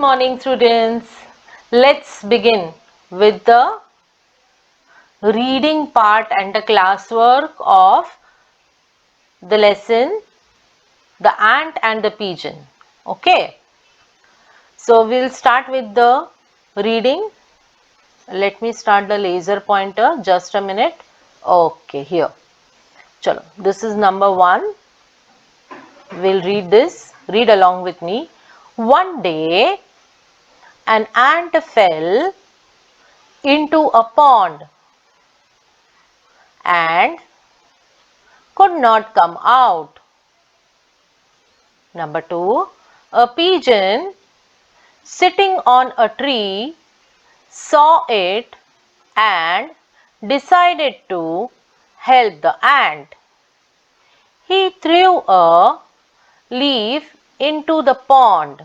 morning, students. Let's begin with the reading part and the classwork of the lesson The Ant and the Pigeon. Okay. So we'll start with the reading. Let me start the laser pointer. Just a minute. Okay, here. Chalo. This is number 1. We'll read this. Read along with me. One day, an ant fell into a pond and could not come out. Number 2, a pigeon sitting on a tree saw it and decided to help the ant. He threw a leaf into the pond.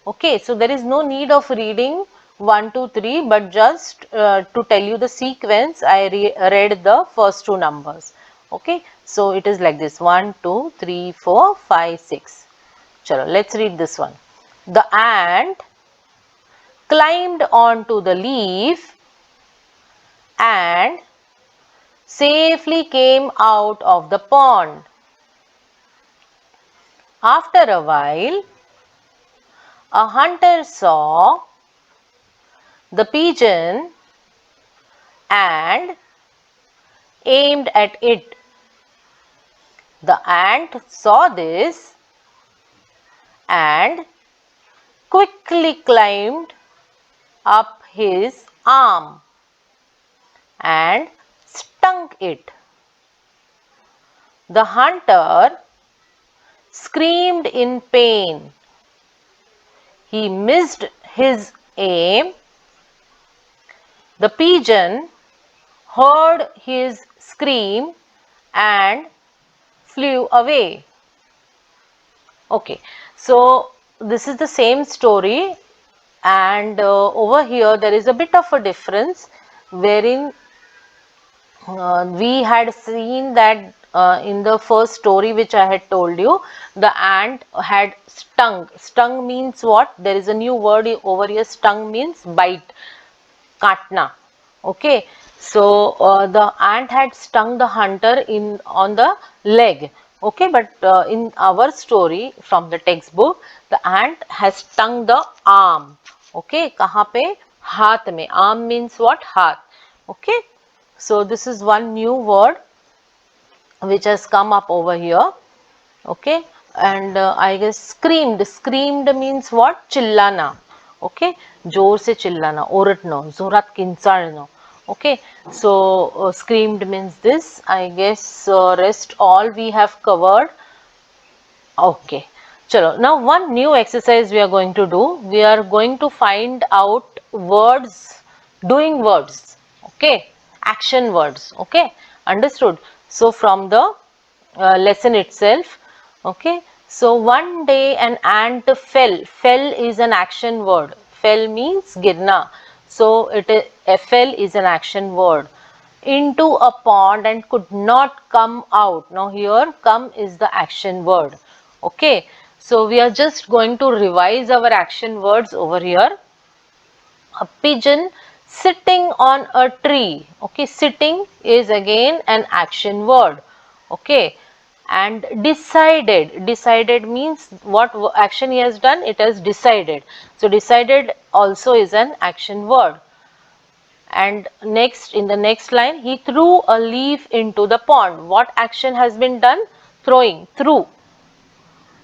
Okay, so there is no need of reading 1, 2, 3, but just to tell you the sequence, I read the first 2 numbers. Okay, so it is like this: 1, 2, 3, 4, 5, 6. Chalo, let's read this one. The ant climbed onto the leaf and safely came out of the pond. After a while, a hunter saw the pigeon and aimed at it. The ant saw this and quickly climbed up his arm and stung it. The hunter screamed in pain. He missed his aim. The pigeon heard his scream and flew away. Okay, so this is the same story, and over here there is a bit of a difference wherein we had seen that in the first story which I had told you, the ant had stung. Stung means what? There is a new word over here. Stung means bite, katna. Okay, so the ant had stung the hunter on the leg. Okay, but in our story from the textbook, the ant has stung the arm. Okay, kahan pe? Haath mein. Arm means what? Haath. Okay, so this is one new word which has come up over here. Okay, and I guess screamed. Screamed means what? Chillana. Okay, जोर से चिल्लाना, ओरटना, जोरात किंचाळणं. Okay, so screamed means this. I guess rest all we have covered. Okay, chalo. Now one new exercise we are going to do. We are going to find out words, doing words. Okay, action words. Okay, understood. So from the lesson itself. Okay, so one day an ant fell. Fell is an action word. Fell means girna. So fell is an action word into a pond and could not come out. Now here come is the action word. Okay, so we are just going to revise our action words over here. A pigeon sitting on a tree. Okay, sitting is again an action word. Okay, and decided. Decided means what action he has done? It has decided. So decided also is an action word. And next, in the next line, he threw a leaf into the pond. What action has been done? Throwing, threw.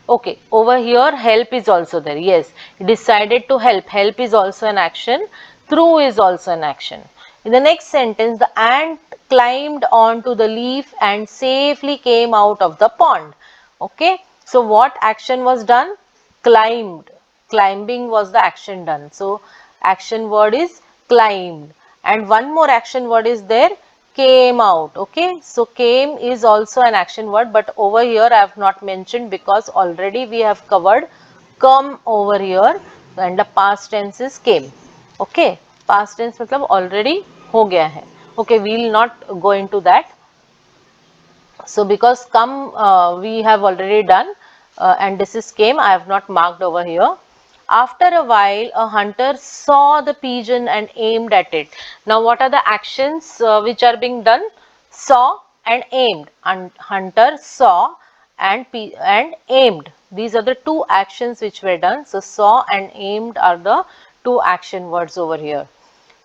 Okay, over here help is also there. Yes, decided to help. Help is also an action. Through is also an action. In the next sentence, the ant climbed onto the leaf and safely came out of the pond. Okay, so what action was done? Climbed. Climbing was the action done. So action word is climbed. And one more action word is there, came out. Okay, so came is also an action word, but over here I have not mentioned because already we have covered come over here and the past tense is came. Okay, past tense matlab already ho gaya hai. Okay, we will not go into that. So because come we have already done and this is came, I have not marked over here. After a while, a hunter saw the pigeon and aimed at it. Now, what are the actions which are being done? Saw and aimed. And hunter saw and aimed. These are the two actions which were done. So, saw and aimed are the two action words over here.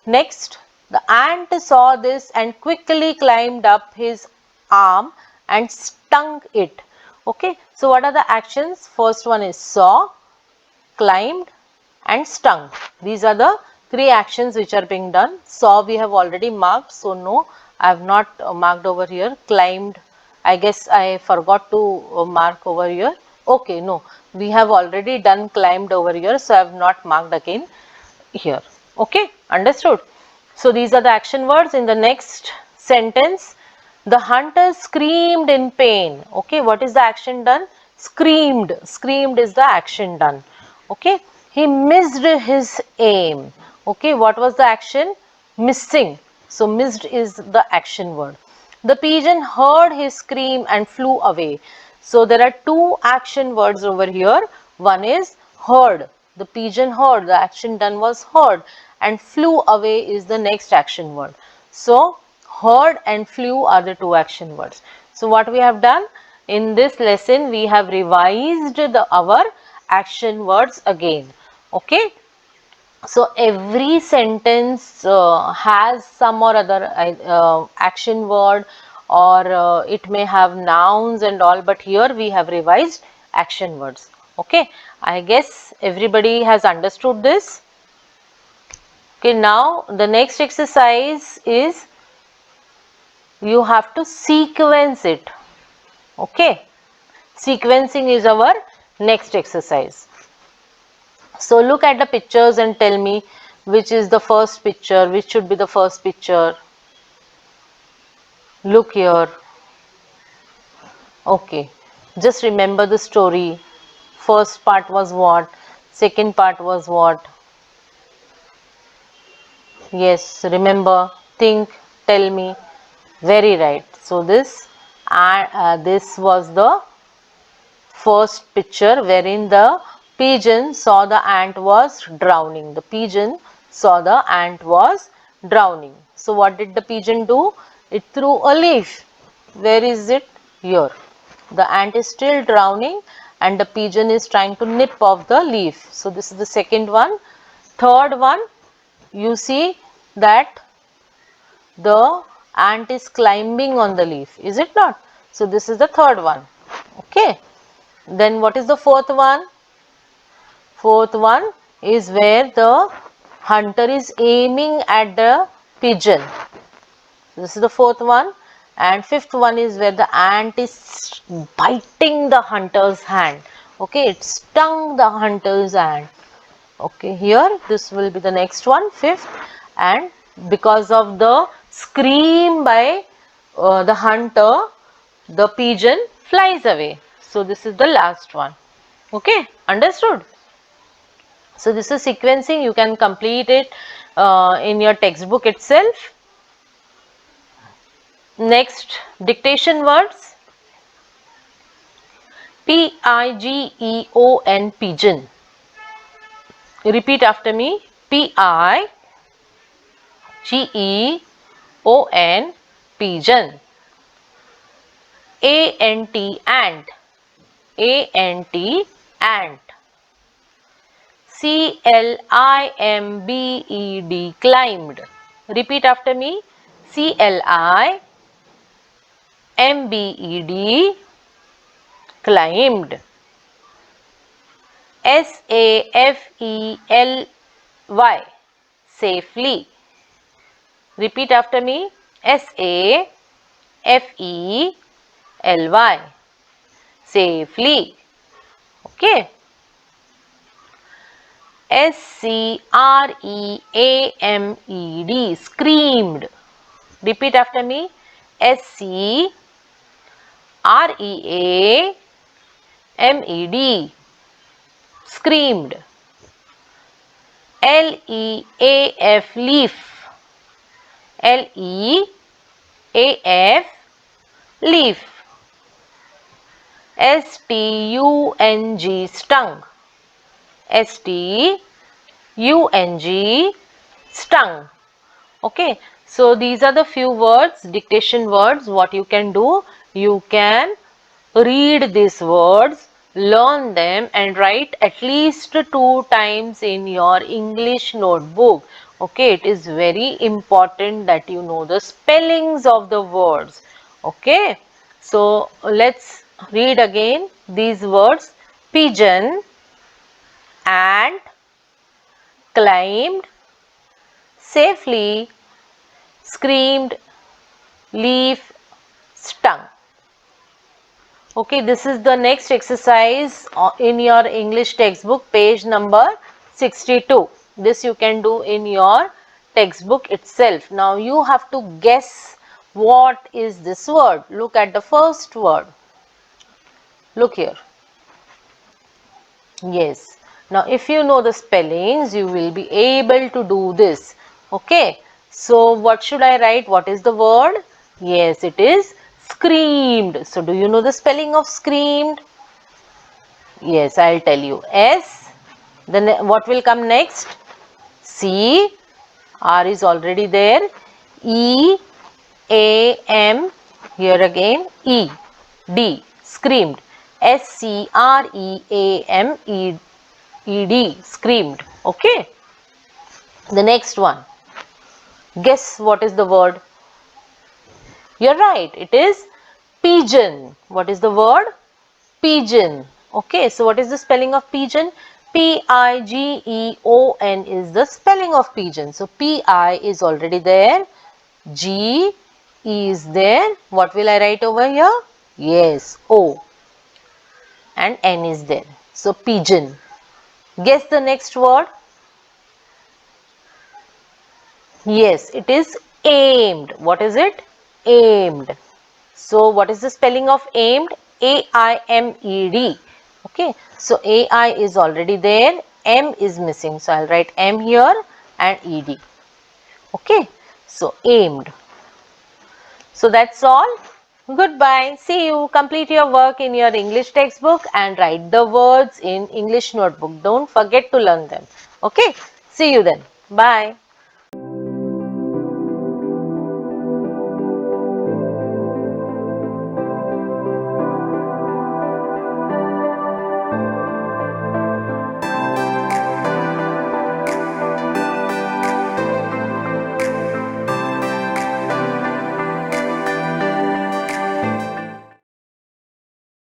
Next, the ant saw this and quickly climbed up his arm and stung it. Okay, so what are the actions? First one is saw, climbed and stung. These are the three actions which are being done. Saw we have already marked, so no, I have not marked over here. Climbed, I guess I forgot to mark over here. Okay, no, we have already done climbed over here, so I have not marked again here. Okay, understood? So these are the action words. In the next sentence, the hunter screamed in pain. Okay, what is the action done? Screamed. Screamed is the action done. Okay, he missed his aim. Okay, what was the action? Missing. So missed is the action word. The pigeon heard his scream and flew away. So there are two action words over here. One is heard. The pigeon heard. The action done was heard. And flew away is the next action word. So heard and flew are the two action words. So what we have done in this lesson, we have revised our action words again. Okay. So every sentence has some or other action word, or it may have nouns and all, but here we have revised action words. Okay, I guess everybody has understood this. Okay, now the next exercise is you have to sequence it. Okay, sequencing is our next exercise. So look at the pictures and tell me which is the first picture, which should be the first picture. Look here. Okay, just remember the story. First part was what? Second part was what? Yes, remember, think, tell me. Very right. So this was the first picture wherein the pigeon saw the ant was drowning. The pigeon saw the ant was drowning. So what did the pigeon do? It threw a leaf. Where is it? Here. The ant is still drowning and the pigeon is trying to nip off the leaf. So this is the second one. Third one, you see that the ant is climbing on the leaf. Is it not? So this is the third one. Okay. Then what is the fourth one? Fourth one is where the hunter is aiming at the pigeon. This is the fourth one. And fifth one is where the ant is biting the hunter's hand. Okay, it stung the hunter's hand. Okay, here this will be the next one, fifth. And because of the scream by the hunter, the pigeon flies away. So this is the last one. Okay, understood? So this is sequencing. You can complete it in your textbook itself. Next, dictation words. Pigeon, pigeon. Repeat after me. Pigeon, pigeon. Ant, ant. Ant, ant. Climbed, climbed. Repeat after me. Climbed, climbed. Safely, safely. Repeat after me. Safely, safely. Okay. Screamed, screamed. Repeat after me. Screamed, screamed. Leaf, leaf. Leaf, leaf. Stung, stung. S-T-U-N-G, stung. Okay, so these are the few words, dictation words. What you can do, you can read these words, learn them and write at least 2 times in your English notebook. Okay, it is very important that you know the spellings of the words. Okay, so let's read again these words. Pigeon, ant, climbed, safely, screamed, leaf, stung. Okay, this is the next exercise in your English textbook, page number 62. This you can do in your textbook itself. Now you have to guess what is this word. Look at the first word. Look here. Yes. Now if you know the spellings, you will be able to do this. Okay. So what should I write? What is the word? Yes, it is screamed. So do you know the spelling of screamed? Yes, I'll tell you. S. Then what will come next? C. R is already there. E. A. M. Here again. E. D. Screamed. S-C-R-E-A-M-E-D. Screamed. Okay. The next one. Guess what is the word? You're right. It is pigeon. What is the word? Pigeon. Okay, so what is the spelling of pigeon? P-I-G-E-O-N is the spelling of pigeon. So P-I is already there. G is there. What will I write over here? Yes, O. And N is there. So pigeon. Guess the next word. Yes, it is aimed. What is it? Aimed. So what is the spelling of aimed? A-I-M-E-D. Okay, so A-I is already there, M is missing. So I'll write M here and E-D. Okay, so aimed. So that's all. Goodbye. See you. Complete your work in your English textbook and write the words in English notebook. Don't forget to learn them. Okay, see you then. Bye.